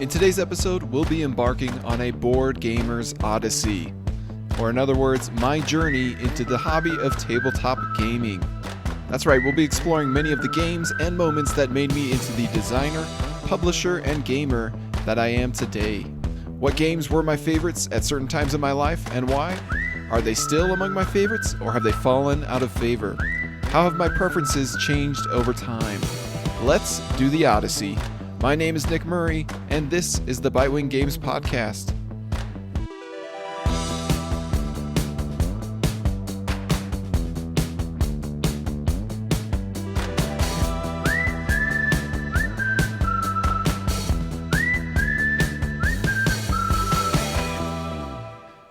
In today's episode, we'll be embarking on a board gamer's odyssey, or in other words, my journey into the hobby of tabletop gaming. That's right, we'll be exploring many of the games and moments that made me into the designer, publisher, and gamer that I am today. What games were my favorites at certain times in my life and why? Are they still among my favorites or have they fallen out of favor? How have my preferences changed over time? Let's do the Odyssey. My name is Nick Murray, and this is the Bitewing Games Podcast.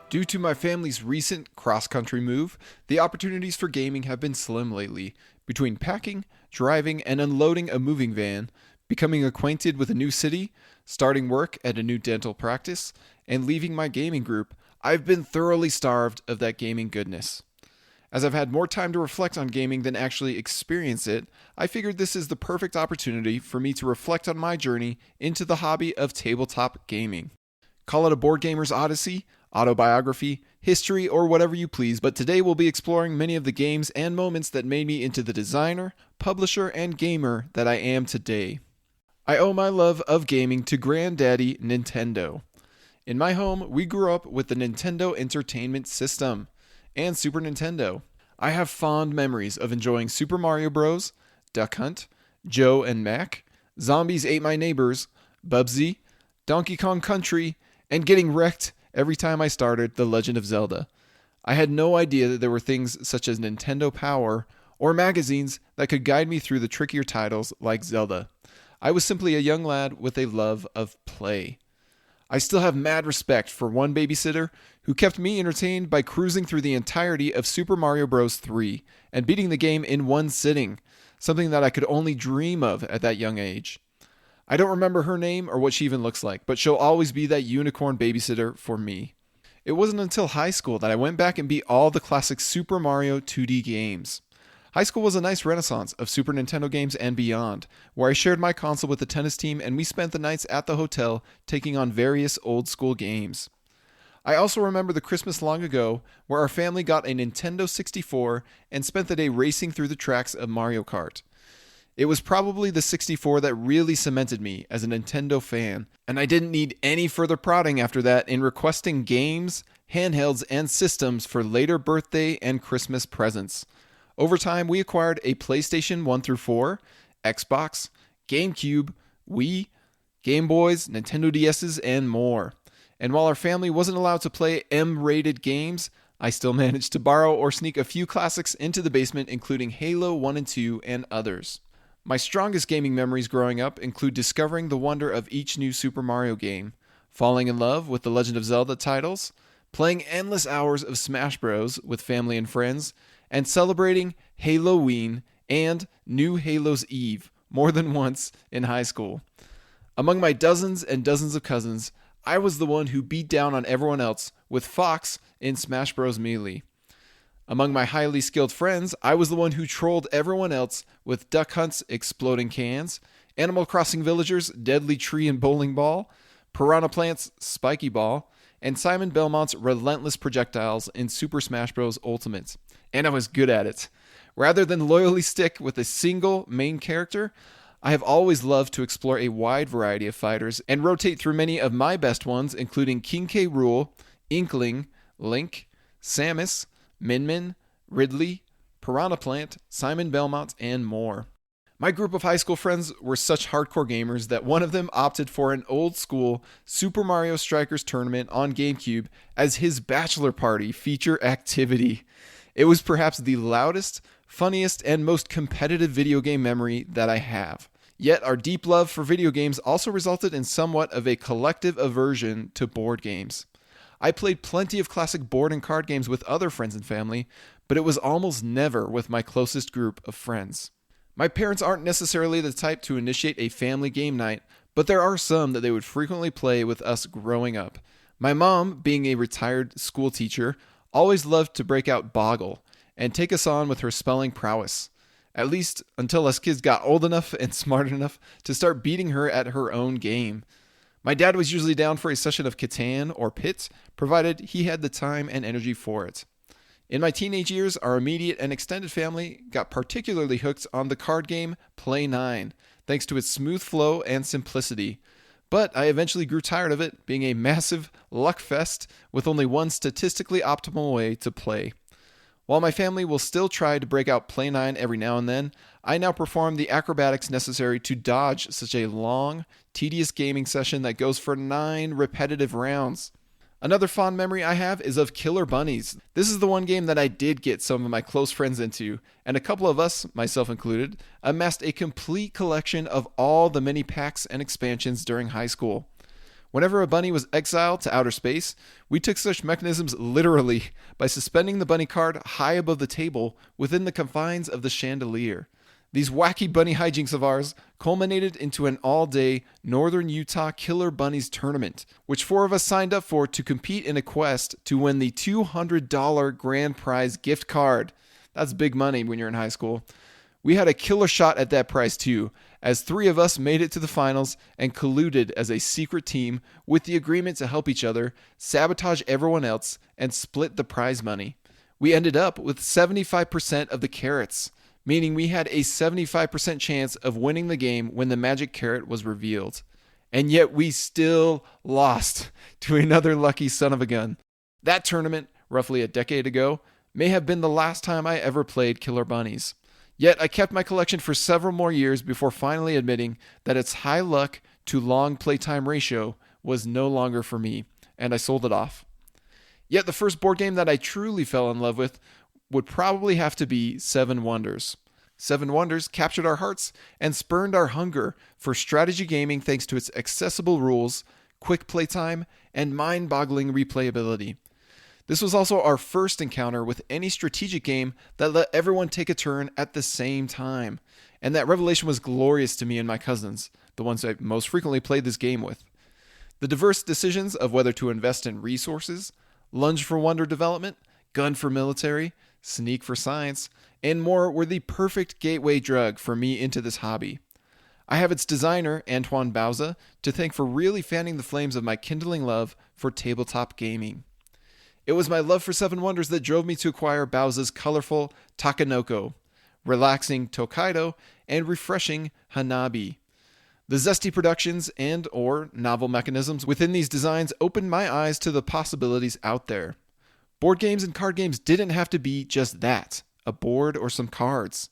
Due to my family's recent cross-country move, the opportunities for gaming have been slim lately. Between packing, driving, and unloading a moving van, becoming acquainted with a new city, starting work at a new dental practice, and leaving my gaming group, I've been thoroughly starved of that gaming goodness. As I've had more time to reflect on gaming than actually experience it, I figured this is the perfect opportunity for me to reflect on my journey into the hobby of tabletop gaming. Call it a board gamer's odyssey, autobiography, history, or whatever you please, but today we'll be exploring many of the games and moments that made me into the designer, publisher, and gamer that I am today. I owe my love of gaming to Granddaddy Nintendo. In my home, we grew up with the Nintendo Entertainment System and Super Nintendo. I have fond memories of enjoying Super Mario Bros., Duck Hunt, Joe and Mac, Zombies Ate My Neighbors, Bubsy, Donkey Kong Country, and getting wrecked every time I started The Legend of Zelda. I had no idea that there were things such as Nintendo Power or magazines that could guide me through the trickier titles like Zelda. I was simply a young lad with a love of play. I still have mad respect for one babysitter who kept me entertained by cruising through the entirety of Super Mario Bros. 3 and beating the game in one sitting, something that I could only dream of at that young age. I don't remember her name or what she even looks like, but she'll always be that unicorn babysitter for me. It wasn't until high school that I went back and beat all the classic Super Mario 2D games. High school was a nice renaissance of Super Nintendo games and beyond, where I shared my console with the tennis team and we spent the nights at the hotel taking on various old school games. I also remember the Christmas long ago where our family got a Nintendo 64 and spent the day racing through the tracks of Mario Kart. It was probably the 64 that really cemented me as a Nintendo fan, and I didn't need any further prodding after that in requesting games, handhelds, and systems for later birthday and Christmas presents. Over time, we acquired a PlayStation 1 through 4, Xbox, GameCube, Wii, Game Boys, Nintendo DS's, and more. And while our family wasn't allowed to play M-rated games, I still managed to borrow or sneak a few classics into the basement, including Halo 1 and 2 and others. My strongest gaming memories growing up include discovering the wonder of each new Super Mario game, falling in love with the Legend of Zelda titles, playing endless hours of Smash Bros. With family and friends, and celebrating Halloween and New Halo's Eve more than once in high school. Among my dozens and dozens of cousins, I was the one who beat down on everyone else with Fox in Smash Bros. Melee. Among my highly skilled friends, I was the one who trolled everyone else with Duck Hunt's Exploding Cans, Animal Crossing Villagers' Deadly Tree and Bowling Ball, Piranha Plant's Spiky Ball, and Simon Belmont's Relentless Projectiles in Super Smash Bros. Ultimate. And I was good at it. Rather than loyally stick with a single main character, I have always loved to explore a wide variety of fighters and rotate through many of my best ones, including King K. Rool, Inkling, Link, Samus, Min Min, Ridley, Piranha Plant, Simon Belmont, and more. My group of high school friends were such hardcore gamers that one of them opted for an old school Super Mario Strikers tournament on GameCube as his bachelor party feature activity. It was perhaps the loudest, funniest, and most competitive video game memory that I have. Yet our deep love for video games also resulted in somewhat of a collective aversion to board games. I played plenty of classic board and card games with other friends and family, but it was almost never with my closest group of friends. My parents aren't necessarily the type to initiate a family game night, but there are some that they would frequently play with us growing up. My mom, being a retired school teacher, always loved to break out Boggle and take us on with her spelling prowess. At least until us kids got old enough and smart enough to start beating her at her own game. My dad was usually down for a session of Catan or Pit, provided he had the time and energy for it. In my teenage years, our immediate and extended family got particularly hooked on the card game Play 9, thanks to its smooth flow and simplicity. But I eventually grew tired of it being a massive luck fest with only one statistically optimal way to play. While my family will still try to break out Play 9 every now and then, I now perform the acrobatics necessary to dodge such a long, tedious gaming session that goes for 9 repetitive rounds. Another fond memory I have is of Killer Bunnies. This is the one game that I did get some of my close friends into, and a couple of us, myself included, amassed a complete collection of all the mini packs and expansions during high school. Whenever a bunny was exiled to outer space, we took such mechanisms literally by suspending the bunny card high above the table within the confines of the chandelier. These wacky bunny hijinks of ours culminated into an all-day Northern Utah Killer Bunnies tournament, which 4 of us signed up for to compete in a quest to win the $200 grand prize gift card. That's big money when you're in high school. We had a killer shot at that prize too, as 3 of us made it to the finals and colluded as a secret team with the agreement to help each other, sabotage everyone else, and split the prize money. We ended up with 75% of the carrots, meaning we had a 75% chance of winning the game when the magic carrot was revealed. And yet we still lost to another lucky son of a gun. That tournament, roughly a decade ago, may have been the last time I ever played Killer Bunnies. Yet I kept my collection for several more years before finally admitting that its high luck to long playtime ratio was no longer for me, and I sold it off. Yet the first board game that I truly fell in love with would probably have to be Seven Wonders. Seven Wonders captured our hearts and spurned our hunger for strategy gaming thanks to its accessible rules, quick playtime, and mind-boggling replayability. This was also our first encounter with any strategic game that let everyone take a turn at the same time, and that revelation was glorious to me and my cousins, the ones I most frequently played this game with. The diverse decisions of whether to invest in resources, lunge for wonder development, gun for military, sneak for science, and more were the perfect gateway drug for me into this hobby. I have its designer, Antoine Bauza, to thank for really fanning the flames of my kindling love for tabletop gaming. It was my love for Seven Wonders that drove me to acquire Bauza's colorful Takanoko, relaxing Tokaido, and refreshing Hanabi. The zesty productions and or novel mechanisms within these designs opened my eyes to the possibilities out there. Board games and card games didn't have to be just that, a board or some cards.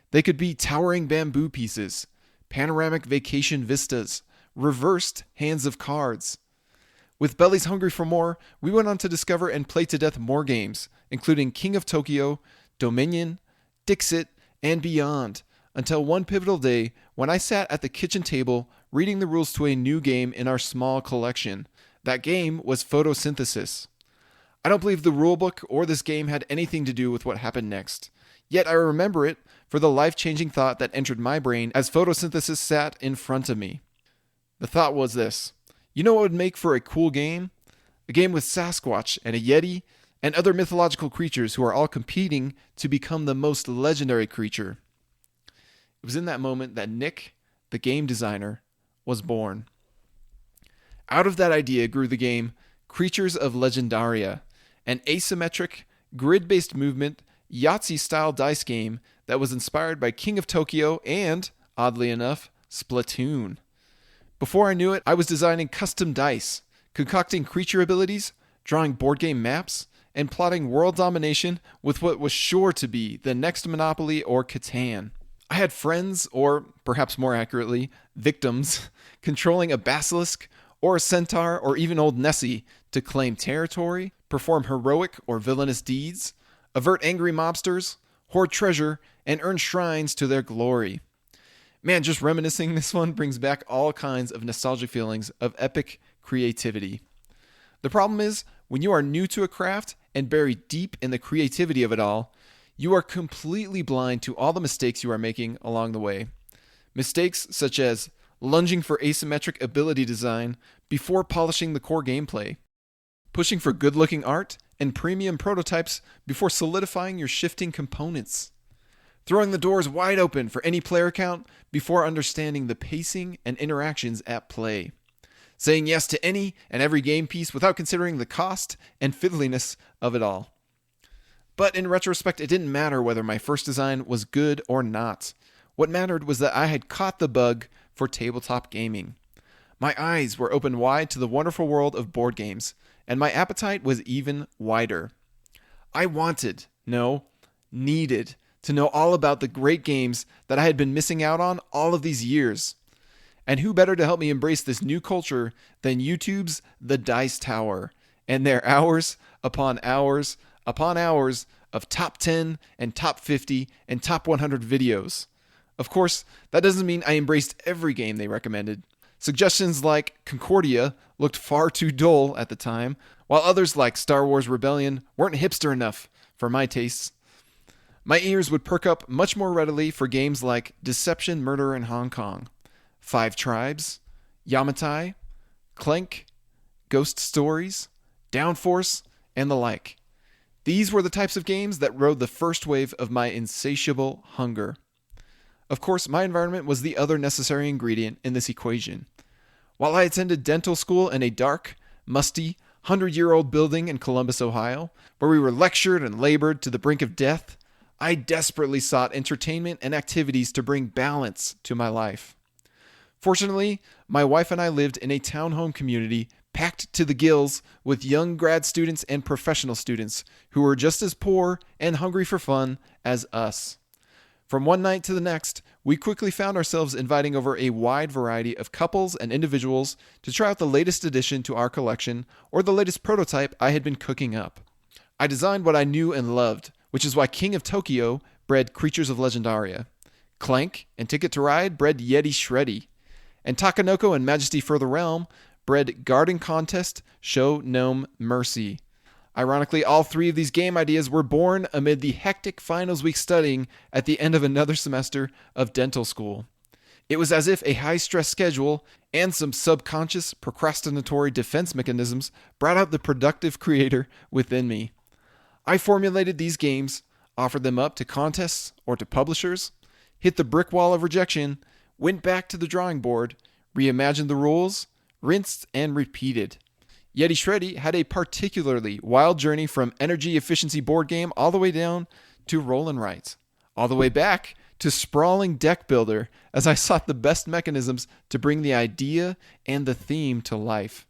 They could be towering bamboo pieces, panoramic vacation vistas, reversed hands of cards. With bellies hungry for more, we went on to discover and play to death more games, including King of Tokyo, Dominion, Dixit, and beyond, until one pivotal day when I sat at the kitchen table reading the rules to a new game in our small collection. That game was Photosynthesis. I don't believe the rulebook or this game had anything to do with what happened next. Yet I remember it for the life-changing thought that entered my brain as Photosynthesis sat in front of me. The thought was this: you know what would make for a cool game? A game with Sasquatch and a Yeti and other mythological creatures who are all competing to become the most legendary creature. It was in that moment that Nick, the game designer, was born. Out of that idea grew the game Creatures of Legendaria, an asymmetric, grid-based movement, Yahtzee-style dice game that was inspired by King of Tokyo and, oddly enough, Splatoon. Before I knew it, I was designing custom dice, concocting creature abilities, drawing board game maps, and plotting world domination with what was sure to be the next Monopoly or Catan. I had friends, or perhaps more accurately, victims, controlling a basilisk or a centaur or even old Nessie to claim territory, perform heroic or villainous deeds, avert angry mobsters, hoard treasure, and earn shrines to their glory. Man, just reminiscing this one brings back all kinds of nostalgic feelings of epic creativity. The problem is, when you are new to a craft and buried deep in the creativity of it all, you are completely blind to all the mistakes you are making along the way. Mistakes such as lunging for asymmetric ability design before polishing the core gameplay, pushing for good-looking art and premium prototypes before solidifying your shifting components, throwing the doors wide open for any player count before understanding the pacing and interactions at play, saying yes to any and every game piece without considering the cost and fiddliness of it all. But in retrospect, it didn't matter whether my first design was good or not. What mattered was that I had caught the bug for tabletop gaming. My eyes were opened wide to the wonderful world of board games, and my appetite was even wider. I needed to know all about the great games that I had been missing out on all of these years. And who better to help me embrace this new culture than YouTube's The Dice Tower and their hours upon hours upon hours of top 10 and top 50 and top 100 videos. Of course, that doesn't mean I embraced every game they recommended. Suggestions like Concordia looked far too dull at the time, while others like Star Wars Rebellion weren't hipster enough for my tastes. My ears would perk up much more readily for games like Deception, Murder in Hong Kong, Five Tribes, Yamatai, Clank, Ghost Stories, Downforce, and the like. These were the types of games that rode the first wave of my insatiable hunger. Of course, my environment was the other necessary ingredient in this equation. While I attended dental school in a dark, musty, 100-year-old building in Columbus, Ohio, where we were lectured and labored to the brink of death, I desperately sought entertainment and activities to bring balance to my life. Fortunately, my wife and I lived in a townhome community packed to the gills with young grad students and professional students who were just as poor and hungry for fun as us. From one night to the next, we quickly found ourselves inviting over a wide variety of couples and individuals to try out the latest addition to our collection or the latest prototype I had been cooking up. I designed what I knew and loved, which is why King of Tokyo bred Creatures of Legendaria, Clank and Ticket to Ride bred Yeti Shreddy, and Takanoko and Majesty for the Realm bred Garden Contest Show Gnome Mercy. Ironically, all three of these game ideas were born amid the hectic finals week studying at the end of another semester of dental school. It was as if a high-stress schedule and some subconscious procrastinatory defense mechanisms brought out the productive creator within me. I formulated these games, offered them up to contests or to publishers, hit the brick wall of rejection, went back to the drawing board, reimagined the rules, rinsed and repeated. Yeti Shreddy had a particularly wild journey from energy efficiency board game all the way down to roll and write, all the way back to sprawling deck builder as I sought the best mechanisms to bring the idea and the theme to life.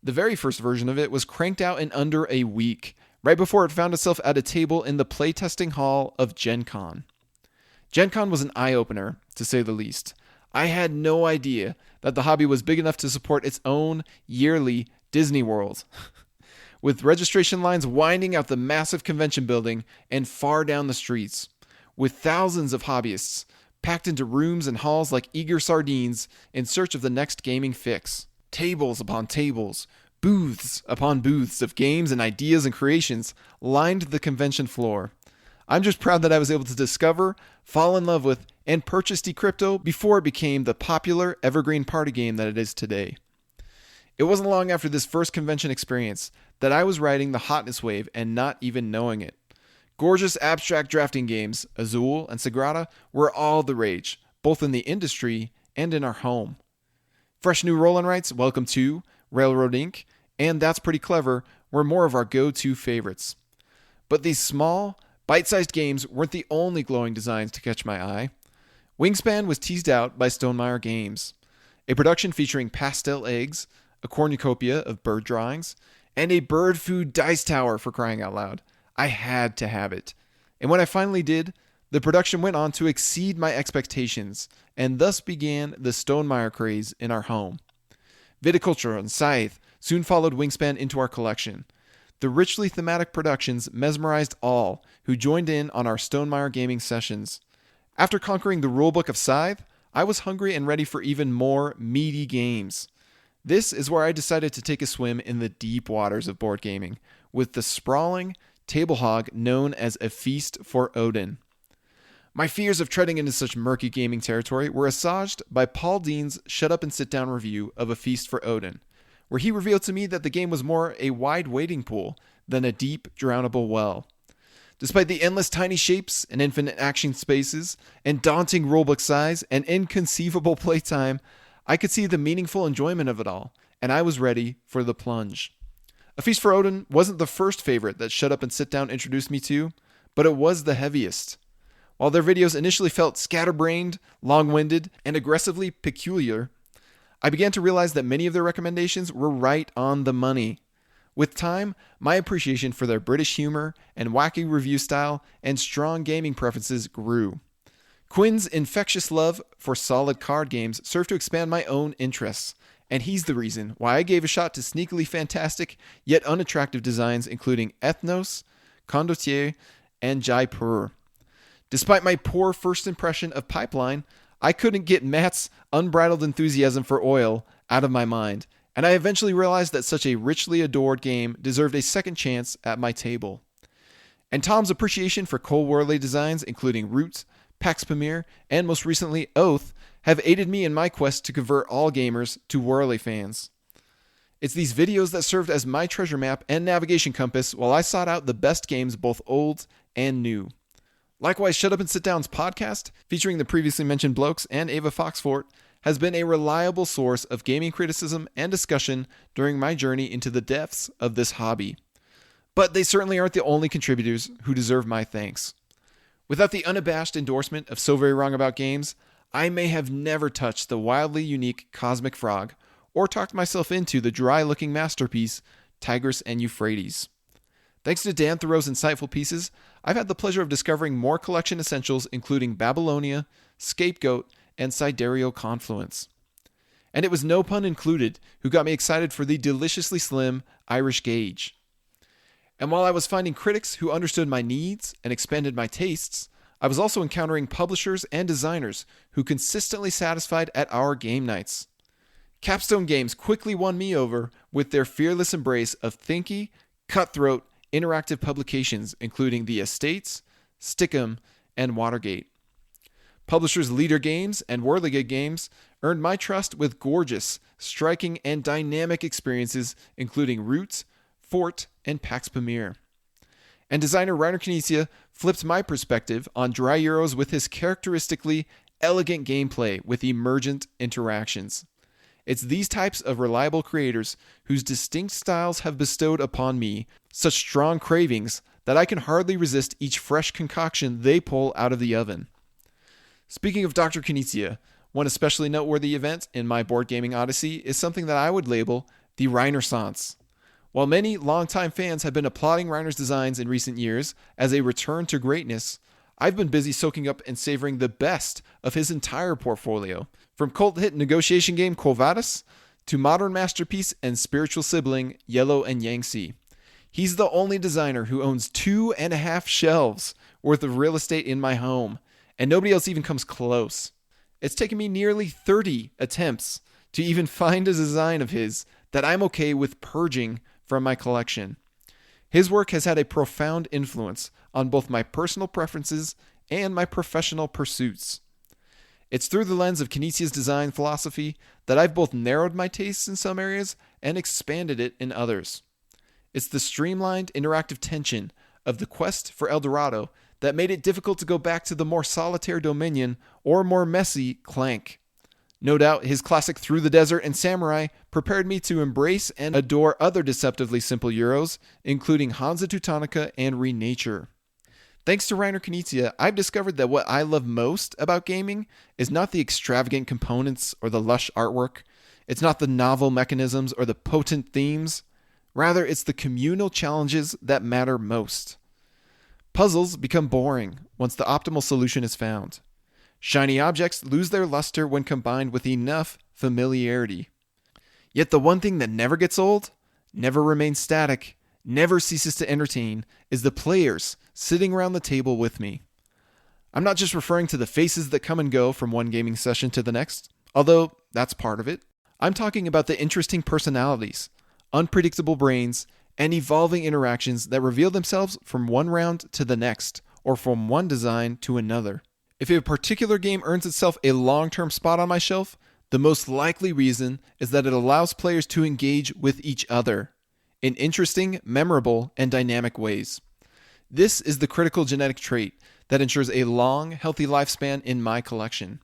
The very first version of it was cranked out in under a week, right before it found itself at a table in the playtesting hall of Gen Con. Gen Con was an eye-opener, to say the least. I had no idea that the hobby was big enough to support its own yearly Disney World, with registration lines winding out the massive convention building and far down the streets, with thousands of hobbyists packed into rooms and halls like eager sardines in search of the next gaming fix. Tables upon tables, booths upon booths of games and ideas and creations lined the convention floor. I'm just proud that I was able to discover, fall in love with, and purchase Decrypto before it became the popular evergreen party game that it is today. It wasn't long after this first convention experience that I was riding the hotness wave and not even knowing it. Gorgeous abstract drafting games, Azul and Sagrada, were all the rage, both in the industry and in our home. Fresh new roll and writes, Welcome to, Railroad Inc., and That's Pretty Clever were more of our go-to favorites. But these small, bite-sized games weren't the only glowing designs to catch my eye. Wingspan was teased out by Stonemaier Games, a production featuring pastel eggs, a cornucopia of bird drawings, and a bird food dice tower, for crying out loud. I had to have it. And when I finally did, the production went on to exceed my expectations, and thus began the Stonemaier craze in our home. Viticulture and Scythe soon followed Wingspan into our collection. The richly thematic productions mesmerized all who joined in on our Stonemaier gaming sessions. After conquering the rulebook of Scythe, I was hungry and ready for even more meaty games. This is where I decided to take a swim in the deep waters of board gaming, with the sprawling table hog known as A Feast for Odin. My fears of treading into such murky gaming territory were assuaged by Paul Dean's Shut Up and Sit Down review of A Feast for Odin, where he revealed to me that the game was more a wide wading pool than a deep, drownable well. Despite the endless tiny shapes and infinite action spaces and daunting rulebook size and inconceivable playtime, I could see the meaningful enjoyment of it all, and I was ready for the plunge. A Feast for Odin wasn't the first favorite that Shut Up and Sit Down introduced me to, but it was the heaviest. While their videos initially felt scatterbrained, long-winded, and aggressively peculiar, I began to realize that many of their recommendations were right on the money. With time, my appreciation for their British humor and wacky review style and strong gaming preferences grew. Quinn's infectious love for solid card games served to expand my own interests, and he's the reason why I gave a shot to sneakily fantastic yet unattractive designs including Ethnos, Condottiere, and Jaipur. Despite my poor first impression of Pipeline, I couldn't get Matt's unbridled enthusiasm for oil out of my mind, and I eventually realized that such a richly adored game deserved a second chance at my table. And Tom's appreciation for Cole Worley designs, including Roots, Pax Pamir, and most recently Oath, have aided me in my quest to convert all gamers to Worley fans. It's these videos that served as my treasure map and navigation compass while I sought out the best games, both old and new. Likewise, Shut Up and Sit Down's podcast, featuring the previously mentioned blokes and Ava Foxfort, has been a reliable source of gaming criticism and discussion during my journey into the depths of this hobby. But they certainly aren't the only contributors who deserve my thanks. Without the unabashed endorsement of So Very Wrong About Games, I may have never touched the wildly unique Cosmic Frog, or talked myself into the dry-looking masterpiece, Tigris and Euphrates. Thanks to Dan Thoreau's insightful pieces, I've had the pleasure of discovering more collection essentials including Babylonia, Scapegoat, and Sidereal Confluence. And it was no pun included who got me excited for the deliciously slim Irish Gauge. And while I was finding critics who understood my needs and expanded my tastes, I was also encountering publishers and designers who consistently satisfied at our game nights. Capstone Games quickly won me over with their fearless embrace of thinky, cutthroat, interactive publications including The Estates, Stickum, and Watergate. Publishers Leader Games and Whirligig Games earned my trust with gorgeous, striking, and dynamic experiences including Roots, Fort, and Pax Pamir. And designer Reiner Knizia flipped my perspective on Dry Euros with his characteristically elegant gameplay with emergent interactions. It's these types of reliable creators whose distinct styles have bestowed upon me such strong cravings that I can hardly resist each fresh concoction they pull out of the oven. Speaking of Dr. Knizia, one especially noteworthy event in my board gaming odyssey is something that I would label the Reinersance. While many longtime fans have been applauding Reiner's designs in recent years as a return to greatness, I've been busy soaking up and savoring the best of his entire portfolio, from cult hit negotiation game Quo Vadis to modern masterpiece and spiritual sibling Yellow and Yangtze. He's the only designer who owns 2.5 shelves worth of real estate in my home, and nobody else even comes close. It's taken me nearly 30 attempts to even find a design of his that I'm okay with purging from my collection. His work has had a profound influence on both my personal preferences and my professional pursuits. It's through the lens of Knizia's design philosophy that I've both narrowed my tastes in some areas and expanded it in others. It's the streamlined interactive tension of the quest for El Dorado that made it difficult to go back to the more solitary Dominion or more messy Clank. No doubt his classic Through the Desert and Samurai prepared me to embrace and adore other deceptively simple Euros, including Hansa Teutonica and Renature. Thanks to Reiner Knizia, I've discovered that what I love most about gaming is not the extravagant components or the lush artwork. It's not the novel mechanisms or the potent themes. Rather, it's the communal challenges that matter most. Puzzles become boring once the optimal solution is found. Shiny objects lose their luster when combined with enough familiarity. Yet the one thing that never gets old, never remains static, never ceases to entertain is the players sitting around the table with me. I'm not just referring to the faces that come and go from one gaming session to the next, although that's part of it. I'm talking about the interesting personalities, unpredictable brains, and evolving interactions that reveal themselves from one round to the next, or from one design to another. If a particular game earns itself a long-term spot on my shelf, the most likely reason is that it allows players to engage with each other in interesting, memorable, and dynamic ways. This is the critical genetic trait that ensures a long, healthy lifespan in my collection.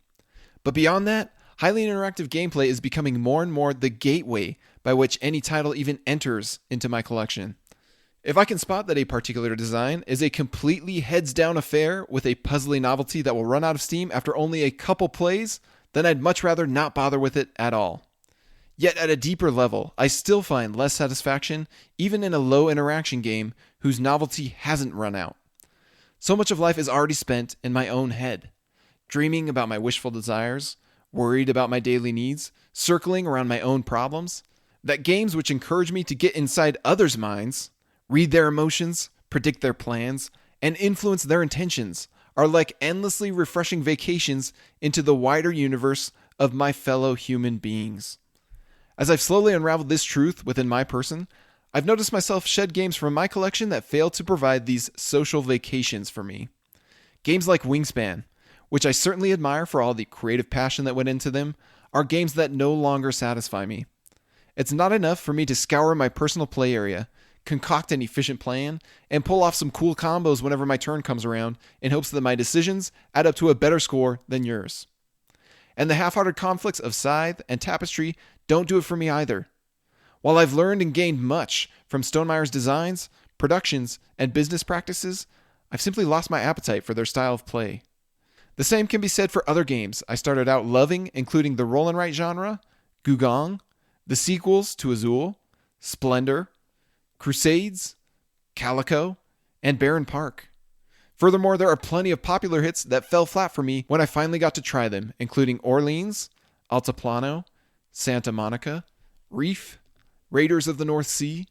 But beyond that, highly interactive gameplay is becoming more and more the gateway by which any title even enters into my collection. If I can spot that a particular design is a completely heads-down affair with a puzzling novelty that will run out of steam after only a couple plays, then I'd much rather not bother with it at all. Yet at a deeper level, I still find less satisfaction even in a low interaction game whose novelty hasn't run out. So much of life is already spent in my own head, dreaming about my wishful desires, worried about my daily needs, circling around my own problems, that games which encourage me to get inside others' minds, read their emotions, predict their plans, and influence their intentions are like endlessly refreshing vacations into the wider universe of my fellow human beings. As I've slowly unraveled this truth within my person, I've noticed myself shed games from my collection that fail to provide these social vacations for me. Games like Wingspan, which I certainly admire for all the creative passion that went into them, are games that no longer satisfy me. It's not enough for me to scour my personal play area, concoct an efficient plan, and pull off some cool combos whenever my turn comes around in hopes that my decisions add up to a better score than yours. And the half-hearted conflicts of Scythe and Tapestry don't do it for me either. While I've learned and gained much from Stonemeyer's designs, productions, and business practices, I've simply lost my appetite for their style of play. The same can be said for other games I started out loving, including the roll and write genre, Gugong, the sequels to Azul, Splendor, Crusades, Calico, and Barren Park. Furthermore, there are plenty of popular hits that fell flat for me when I finally got to try them, including Orleans, Altiplano, Santa Monica, Reef, Raiders of the North Sea,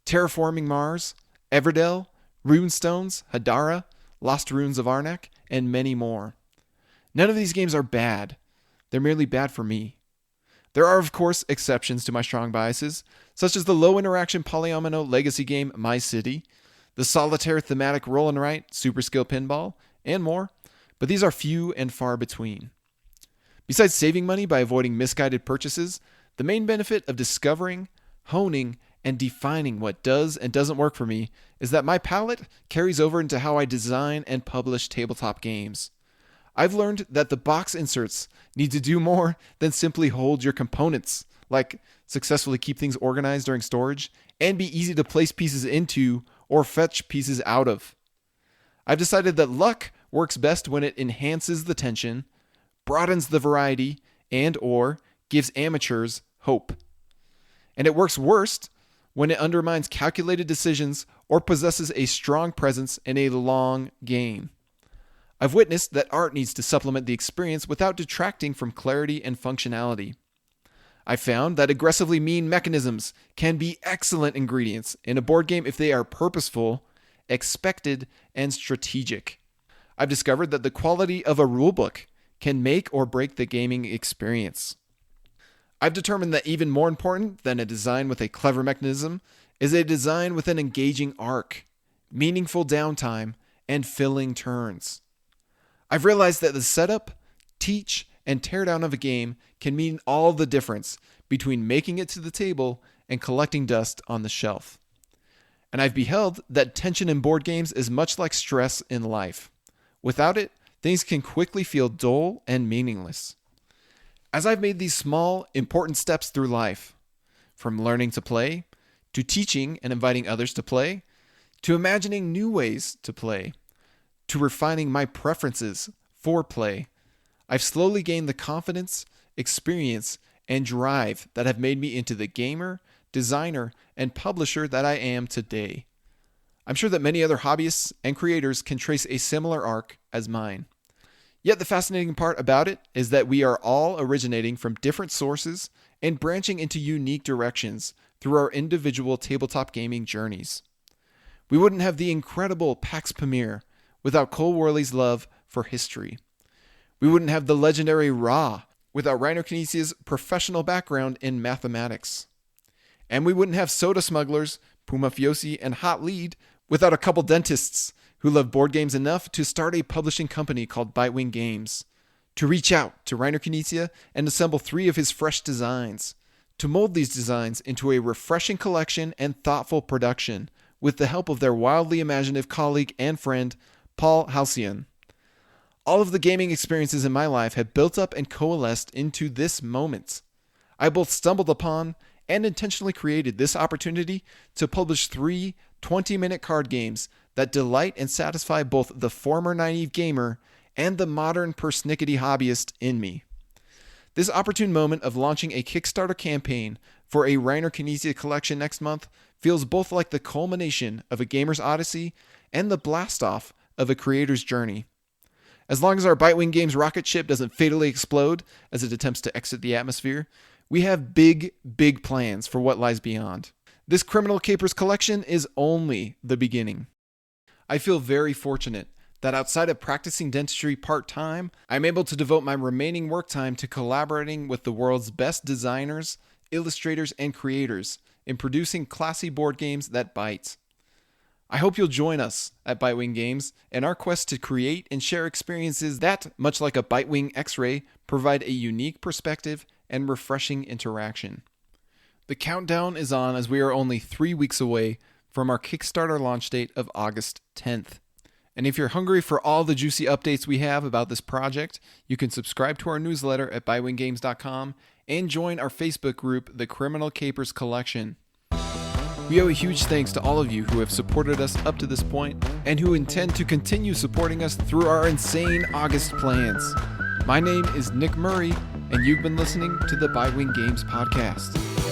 Terraforming Mars, Everdell, Runestones, Hadara, Lost Runes of Arnak, and many more. None of these games are bad. They're merely bad for me. There are, of course, exceptions to my strong biases, such as the low-interaction polyomino legacy game My City, the solitaire thematic roll and write Super Skill Pinball, and more, but these are few and far between. Besides saving money by avoiding misguided purchases, the main benefit of discovering, honing, and defining what does and doesn't work for me is that my palette carries over into how I design and publish tabletop games. I've learned that the box inserts need to do more than simply hold your components, like successfully keep things organized during storage, and be easy to place pieces into or fetch pieces out of. I've decided that luck works best when it enhances the tension, broadens the variety, and/or gives amateurs hope. And it works worst when it undermines calculated decisions or possesses a strong presence in a long game. I've witnessed that art needs to supplement the experience without detracting from clarity and functionality. I found that aggressively mean mechanisms can be excellent ingredients in a board game if they are purposeful, expected, and strategic. I've discovered that the quality of a rulebook can make or break the gaming experience. I've determined that even more important than a design with a clever mechanism is a design with an engaging arc, meaningful downtime, and filling turns. I've realized that the setup, teach, and teardown of a game can mean all the difference between making it to the table and collecting dust on the shelf. And I've beheld that tension in board games is much like stress in life. Without it, things can quickly feel dull and meaningless. As I've made these small, important steps through life, from learning to play, to teaching and inviting others to play, to imagining new ways to play, to refining my preferences for play, I've slowly gained the confidence, experience, and drive that have made me into the gamer, designer, and publisher that I am today. I'm sure that many other hobbyists and creators can trace a similar arc as mine. Yet the fascinating part about it is that we are all originating from different sources and branching into unique directions through our individual tabletop gaming journeys. We wouldn't have the incredible Pax Pamir without Cole Worley's love for history. We wouldn't have the legendary Ra without Reiner Knizia's professional background in mathematics. And we wouldn't have Soda Smugglers, Puma Fiosi, and Hot Lead without a couple dentists who love board games enough to start a publishing company called Bitewing Games, to reach out to Reiner Knizia and assemble 3 of his fresh designs, to mold these designs into a refreshing collection and thoughtful production with the help of their wildly imaginative colleague and friend, Paul Halcyon. All of the gaming experiences in my life have built up and coalesced into this moment. I both stumbled upon and intentionally created this opportunity to publish 3 20-minute card games that delight and satisfy both the former naive gamer and the modern persnickety hobbyist in me. This opportune moment of launching a Kickstarter campaign for a Reiner Knizia collection next month feels both like the culmination of a gamer's odyssey and the blast-off of a creator's journey. As long as our Bitewing Games rocket ship doesn't fatally explode as it attempts to exit the atmosphere, we have big plans for what lies beyond. This Criminal Capers collection is only the beginning. I feel very fortunate that outside of practicing dentistry part-time, I'm able to devote my remaining work time to collaborating with the world's best designers, illustrators, and creators in producing classy board games that bite. I hope you'll join us at Bitewing Games in our quest to create and share experiences that, much like a Bitewing X-ray, provide a unique perspective and refreshing interaction. The countdown is on as we are only 3 weeks away from our Kickstarter launch date of August 10th. And if you're hungry for all the juicy updates we have about this project, you can subscribe to our newsletter at bitewinggames.com and join our Facebook group, The Criminal Capers Collection. We owe a huge thanks to all of you who have supported us up to this point and who intend to continue supporting us through our insane August plans. My name is Nick Murray, and you've been listening to the Bitewing Games podcast.